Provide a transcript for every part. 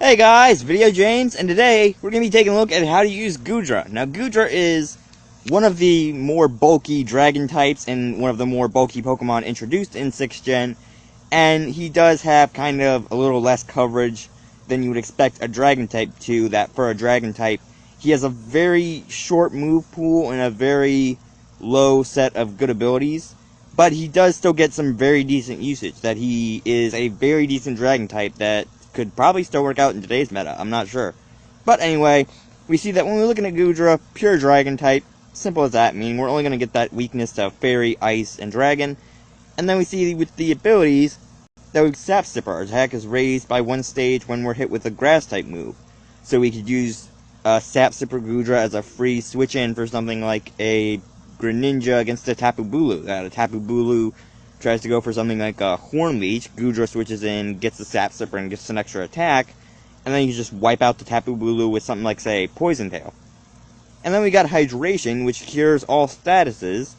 Hey guys, VideoJames, and today we're going to be taking a look at how to use Goodra. Now Goodra is one of the more bulky dragon types and one of the more bulky Pokemon introduced in 6th Gen, and he does have kind of a little less coverage than you would expect a dragon type to. That for a dragon type, he has a very short move pool and a very low set of good abilities, but he does still get some very decent usage. That he is a very decent dragon type that could probably still work out in today's meta, I'm not sure. But anyway, we see that when we're looking at Goodra, pure dragon type, simple as that, meaning we're only going to get that weakness to fairy, ice, and dragon. And then we see with the abilities that we Sap Sipper, our attack is raised by 1 stage when we're hit with a grass type move. So we could use Sap Sipper Goodra as a free switch in for something like a Greninja against a Tapu Bulu. A Tapu Bulu tries to go for something like a Horn Leech, Goodra switches in, gets the Sap Sipper, and gets an extra attack, and then you just wipe out the Tapu Bulu with something like, say, Poison Tail. And then we got Hydration, which cures all statuses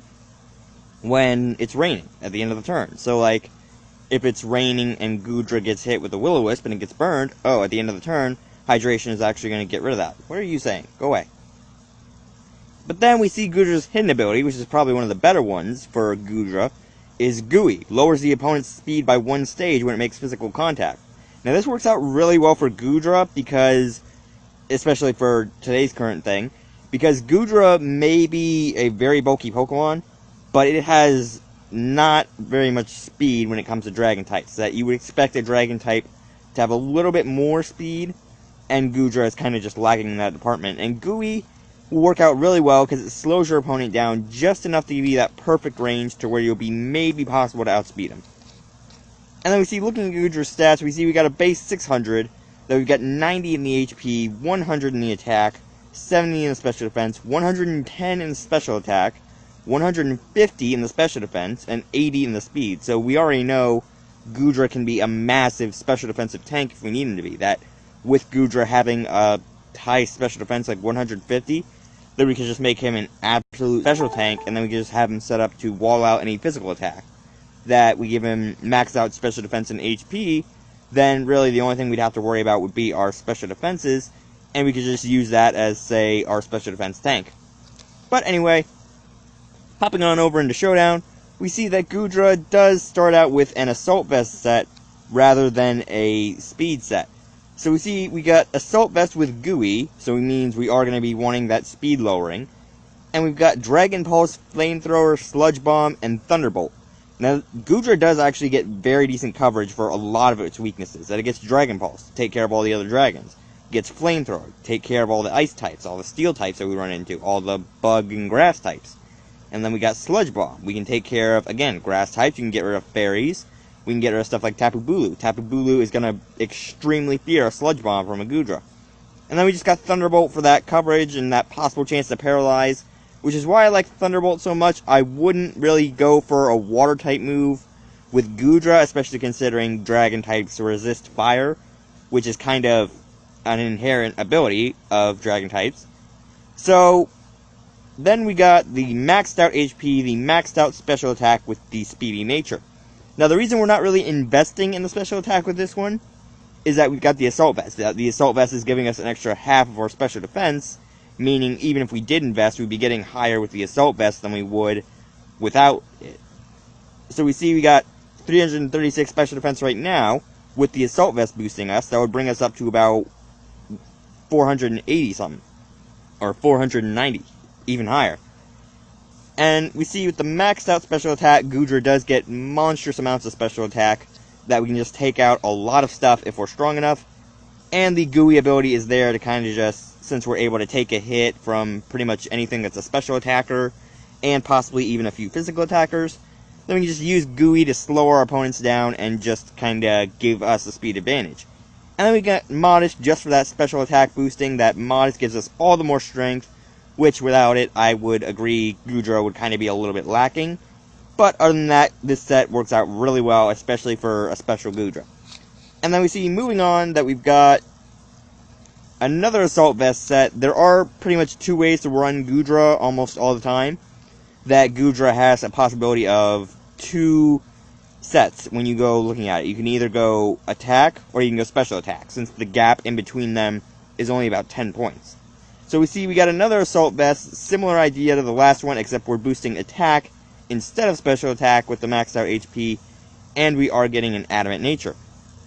when it's raining at the end of the turn. So, like, if it's raining and Goodra gets hit with a Will-o-wisp and it gets burned, at the end of the turn, Hydration is actually going to get rid of that. What are you saying? Go away. But then we see Goodra's hidden ability, which is probably one of the better ones for Goodra, is Gooey. Lowers the opponent's speed by 1 stage when it makes physical contact. Now this works out really well for Goodra because, especially for today's current thing, because Goodra may be a very bulky Pokemon, but it has not very much speed when it comes to dragon types. That you would expect a dragon type to have a little bit more speed, and Goodra is kind of just lacking in that department. And Gooey will work out really well because it slows your opponent down just enough to give you that perfect range to where you'll be maybe possible to outspeed him. And then we see, looking at Goodra's stats, we see we got a base 600, that we've got 90 in the HP, 100 in the attack, 70 in the special defense, 110 in the special attack, 150 in the special defense, and 80 in the speed. So we already know Goodra can be a massive special defensive tank if we need him to be. That with Goodra having a high special defense like 150, then we can just make him an absolute special tank, and then we can just have him set up to wall out any physical attack. That we give him maxed out special defense and HP, then really the only thing we'd have to worry about would be our special defenses, and we could just use that as, say, our special defense tank. But anyway, hopping on over into Showdown, we see that Goodra does start out with an Assault Vest set rather than a Speed set. So we see we got Assault Vest with Gooey, so it means we are going to be wanting that speed lowering. And we've got Dragon Pulse, Flamethrower, Sludge Bomb, and Thunderbolt. Now, Goodra does actually get very decent coverage for a lot of its weaknesses. That it gets Dragon Pulse, take care of all the other dragons. It gets Flamethrower, take care of all the ice types, all the steel types that we run into, all the bug and grass types. And then we got Sludge Bomb. We can take care of, again, grass types. You can get rid of fairies. We can get rid of stuff like Tapu Bulu. Tapu Bulu is going to extremely fear a Sludge Bomb from a Goodra. And then we just got Thunderbolt for that coverage and that possible chance to paralyze, which is why I like Thunderbolt so much. I wouldn't really go for a water type move with Goodra, especially considering dragon types resist fire, which is kind of an inherent ability of dragon types. So then we got the maxed out HP, the maxed out special attack with the speedy nature. Now, the reason we're not really investing in the special attack with this one is that we've got the Assault Vest. The Assault Vest is giving us an extra half of our special defense, meaning even if we did invest, we'd be getting higher with the Assault Vest than we would without it. So we see we got 336 special defense right now, with the Assault Vest boosting us. That would bring us up to about 480 something, or 490, even higher. And we see with the maxed out special attack, Goodra does get monstrous amounts of special attack that we can just take out a lot of stuff if we're strong enough. And the Gooey ability is there to kind of just, since we're able to take a hit from pretty much anything that's a special attacker, and possibly even a few physical attackers, then we can just use Gooey to slow our opponents down and just kind of give us a speed advantage. And then we got Modest just for that special attack boosting. That Modest gives us all the more strength, which without it, I would agree Goodra would kind of be a little bit lacking. But other than that, this set works out really well, especially for a special Goodra. And then we see, moving on, that we've got another Assault Vest set. There are pretty much 2 ways to run Goodra almost all the time. That Goodra has a possibility of 2 sets when you go looking at it. You can either go attack or you can go special attack, since the gap in between them is only about 10 points. So we see we got another assault vest, similar idea to the last one, except we're boosting attack instead of special attack with the maxed out HP, and we are getting an adamant nature.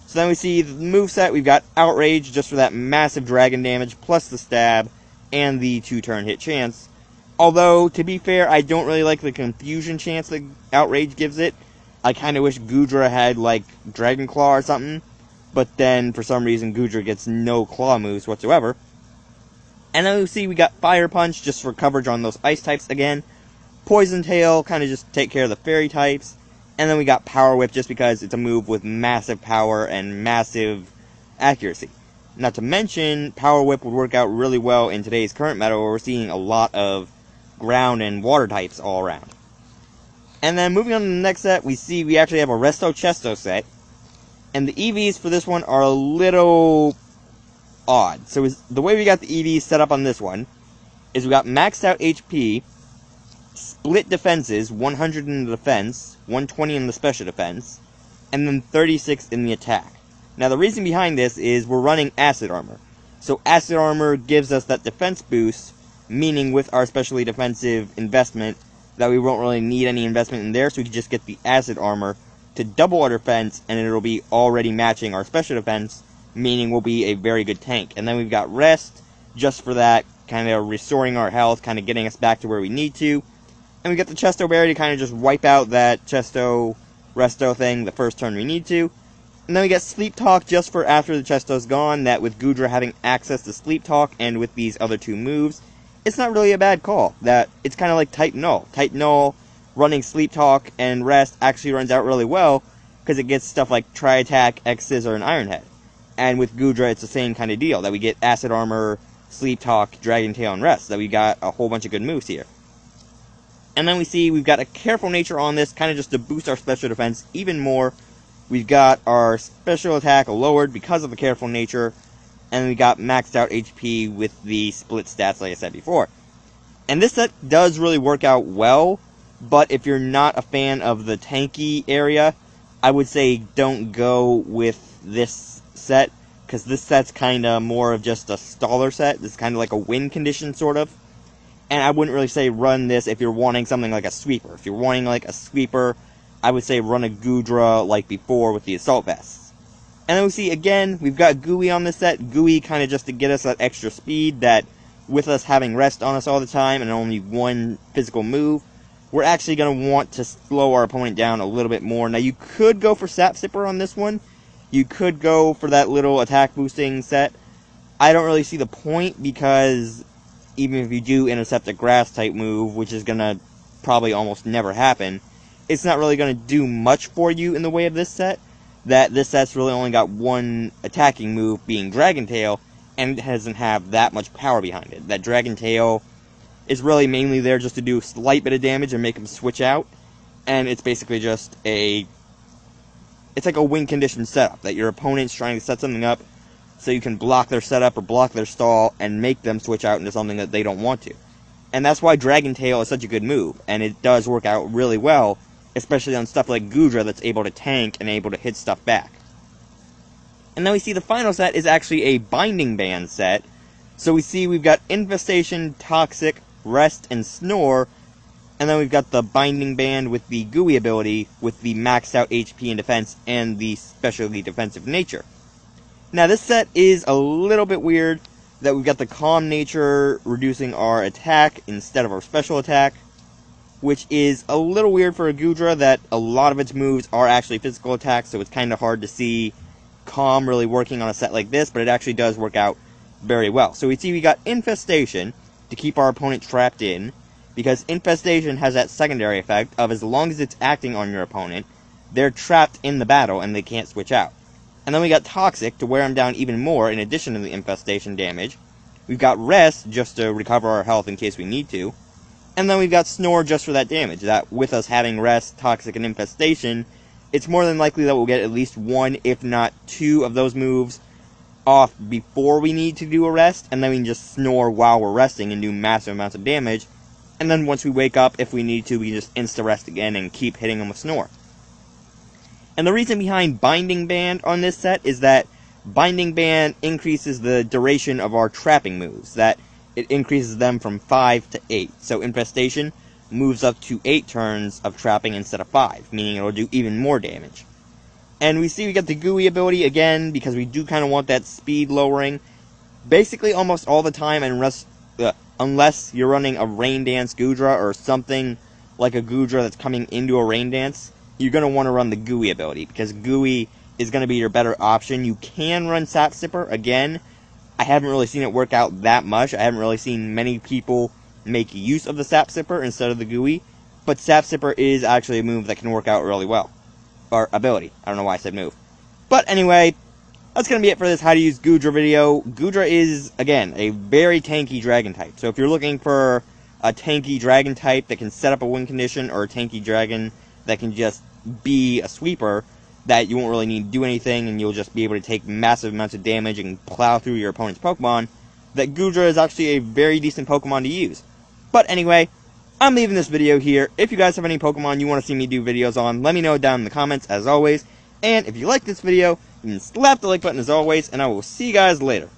So then we see the moveset, we've got outrage just for that massive dragon damage, plus the stab, and the 2-turn hit chance. Although, to be fair, I don't really like the confusion chance that outrage gives it. I kind of wish Goodra had, like, Dragon Claw or something, but then, for some reason, Goodra gets no claw moves whatsoever. And then we see we got Fire Punch, just for coverage on those ice types again. Poison Tail, kind of just take care of the fairy types. And then we got Power Whip, just because it's a move with massive power and massive accuracy. Not to mention, Power Whip would work out really well in today's current meta, where we're seeing a lot of ground and water types all around. And then moving on to the next set, we see we actually have a Resto Chesto set. And the EVs for this one are a little odd. So the way we got the EVs set up on this one is we got maxed out HP, split defenses, 100 in the defense, 120 in the special defense, and then 36 in the attack. Now the reason behind this is we're running acid armor. So acid armor gives us that defense boost, meaning with our specially defensive investment that we won't really need any investment in there, so we can just get the acid armor to double our defense, and it'll be already matching our special defense, meaning we'll be a very good tank. And then we've got rest, just for that, kind of restoring our health, kind of getting us back to where we need to. And we got the Chesto Berry to kind of just wipe out that Chesto Resto thing the first turn we need to. And then we got Sleep Talk just for after the Chesto's gone, that with Goodra having access to Sleep Talk and with these other two moves, it's not really a bad call. That it's kind of like Titan Null. Titan Null running Sleep Talk and Rest actually runs out really well because it gets stuff like Tri-Attack, X-Scissor, and Iron Head. And with Goodra, it's the same kind of deal, that we get Acid Armor, Sleep Talk, Dragon Tail, and Rest. That we got a whole bunch of good moves here. And then we see we've got a Careful Nature on this, kind of just to boost our special defense even more. We've got our special attack lowered because of the Careful Nature, and we got maxed out HP with the split stats like I said before. And this set does really work out well, but if you're not a fan of the tanky area, I would say don't go with this set, because this set's kind of more of just a staller set. This is kind of like a win condition, sort of. And I wouldn't really say run this if you're wanting something like a sweeper. If you're wanting like a sweeper, I would say run a Goodra like before with the assault vests. And then we see, again, we've got Gooey on this set. Gooey kind of just to get us that extra speed, that with us having Rest on us all the time and only one physical move, we're actually going to want to slow our opponent down a little bit more. Now, you could go for Sap Sipper on this one. You could go for that little attack boosting set. I don't really see the point, because even if you do intercept a grass type move, which is going to probably almost never happen, it's not really going to do much for you in the way of this set. That this set's really only got one attacking move, being Dragon Tail, and it doesn't have that much power behind it. That Dragon Tail is really mainly there just to do a slight bit of damage and make them switch out, and it's basically just it's like a win condition setup, that your opponent's trying to set something up so you can block their setup or block their stall and make them switch out into something that they don't want to. And that's why Dragon Tail is such a good move, and it does work out really well, especially on stuff like Goodra that's able to tank and able to hit stuff back. And then we see the final set is actually a Binding Band set. So we see we've got Infestation, Toxic, Rest, and Snore, and then we've got the Binding Band with the Gooey ability, with the maxed out HP and defense, and the specially defensive nature. Now this set is a little bit weird, that we've got the Calm Nature reducing our attack instead of our special attack, which is a little weird for a Goodra, that a lot of its moves are actually physical attacks, so it's kind of hard to see Calm really working on a set like this, but it actually does work out very well. So we see we got Infestation to keep our opponent trapped in, because Infestation has that secondary effect of as long as it's acting on your opponent, they're trapped in the battle and they can't switch out. And then we got Toxic to wear them down even more in addition to the Infestation damage. We've got Rest just to recover our health in case we need to. And then we've got Snore just for that damage, that with us having Rest, Toxic, and Infestation, it's more than likely that we'll get at least one, if not two, of those moves off before we need to do a rest, and then we can just snore while we're resting and do massive amounts of damage. And then once we wake up, if we need to, we can just insta-rest again and keep hitting them with Snore. And the reason behind Binding Band on this set is that Binding Band increases the duration of our trapping moves, that it increases them from 5 to 8. So Infestation moves up to 8 turns of trapping instead of 5, meaning it'll do even more damage. And we see we got the Gooey ability again, because we do kind of want that speed lowering. Basically almost all the time, unless you're running a Rain Dance Goodra or something like a Goodra that's coming into a Rain Dance, you're going to want to run the Gooey ability, because Gooey is going to be your better option. You can run Sap Sipper, again. I haven't really seen it work out that much. I haven't really seen many people make use of the Sap Sipper instead of the Gooey, but Sap Sipper is actually a move that can work out really well. Or ability. I don't know why I said move. But anyway, that's going to be it for this how to use Goodra video. Goodra is, again, a very tanky dragon type. So if you're looking for a tanky dragon type that can set up a win condition, or a tanky dragon that can just be a sweeper, that you won't really need to do anything and you'll just be able to take massive amounts of damage and plow through your opponent's Pokemon, that Goodra is actually a very decent Pokemon to use. But anyway, I'm leaving this video here. If you guys have any Pokemon you want to see me do videos on, let me know down in the comments as always. And if you like this video, you can slap the like button as always, and I will see you guys later.